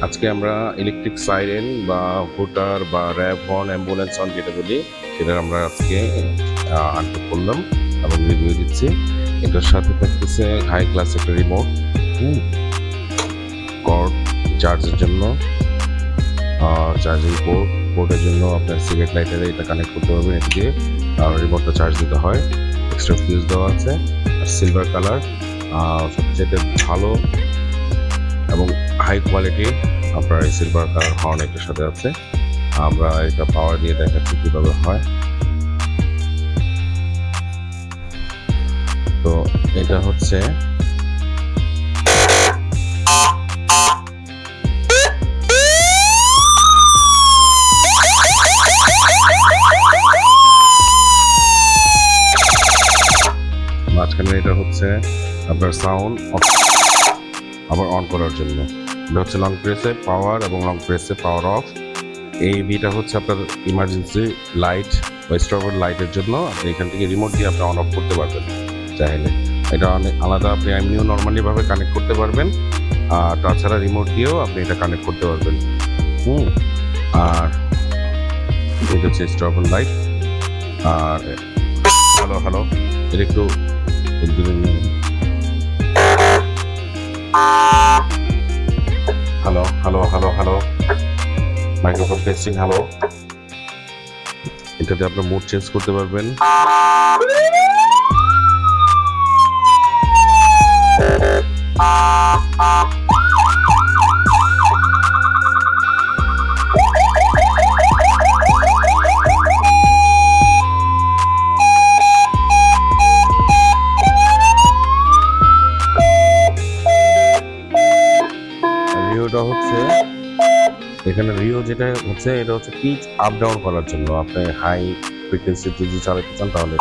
আজকে আমরা electric siren বা হুটার বা র্যাব হর্ন অ্যাম্বুলেন্স হর্ন যেটা বলি সেটা আমরা আজকে আনবক করলাম এবং রিভিউ দিচ্ছি। এটার সাথে থাকতেছে হাই ক্লাস একটা রিমোট, কর্ড চার্জের জন্য, চার্জিং পোর্টের জন্য আপনার সিগারেট লাইটারে এটা কানেক্ট করতে পারবেন এটা দিয়ে, আর রিমোটটা চার্জ দিতে হয়। এক্সট্রা ফিউজ দেওয়া আছে, আর সিলভার কালার সবচেয়ে ভালো এবং হাই কোয়ালিটি আপনার এই সিলভার কালার হর্ন এটার সাথে আছে। আমরা এটা পাওয়ার দিয়ে দেখাচ্ছি কীভাবে হয়। তো এটা হচ্ছে মাঝখানে, এটা হচ্ছে আপনার সাউন্ড আবার অন করার জন্য। এটা হচ্ছে লং প্রেসে পাওয়ার এবং লং প্রেসে পাওয়ার অফ। এই বিটা হচ্ছে আপনার ইমার্জেন্সি লাইট বা স্ট্রবের লাইটের জন্য। আপনি এখান থেকে রিমোট দিয়ে আপনি অন অফ করতে পারবেন চাইলে। এটা অনেক আলাদা, আপনি এমনিও নর্মালিভাবে কানেক্ট করতে পারবেন, আর তাছাড়া রিমোট দিয়েও আপনি এটা কানেক্ট করতে পারবেন। আর এটা হচ্ছে স্ট্রবের লাইট। আর হ্যালো এটা একটু হ্যালো মাইক্রোফোন টেস্টিং। হ্যালো, এটাতে আপনার মোড চেঞ্জ করতে পারবেন। রিওটা হচ্ছে এখানে, রিও যেটা হচ্ছে এটা হচ্ছে পিচ আপ ডাউন করার জন্য। আপনি হাই ফ্রিকোয়েন্সি যদি চালাতে চান তাহলে